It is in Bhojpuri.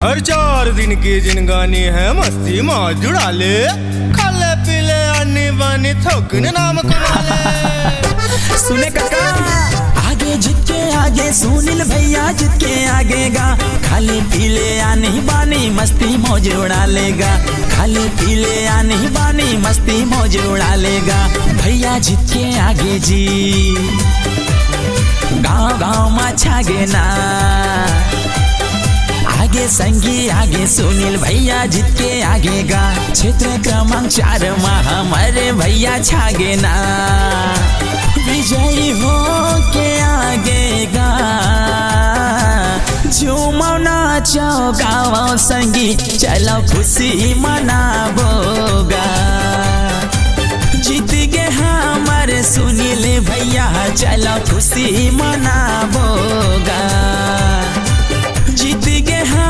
हर 4 दिन की जिनगानी है मस्ती मौज जुड़ा ले, खाले पीले आनी बानी थोकने नाम कमा ले। सुने काका आगे जितके आगे सुनील भैया जितके आगे गा, खाली पीले आनी बानी मस्ती मौज उड़ा लेगा, खाली पीले आनी बानी मस्ती मौज उड़ा लेगा। भैया जितके आगे जी गाँव गाँव में छागे ना, आगे संगी आगे सुनील भैया जितके आगे गा, क्षेत्र क्रमांक 4 में हमारे भैया छागे ना। विजयी हो के आगे गा, झूमो नाचो गाओ संगी, चलो खुशी मनाबोगा। जीत गए हमारे सुनील भैया, चलो खुशी मनाबोगा।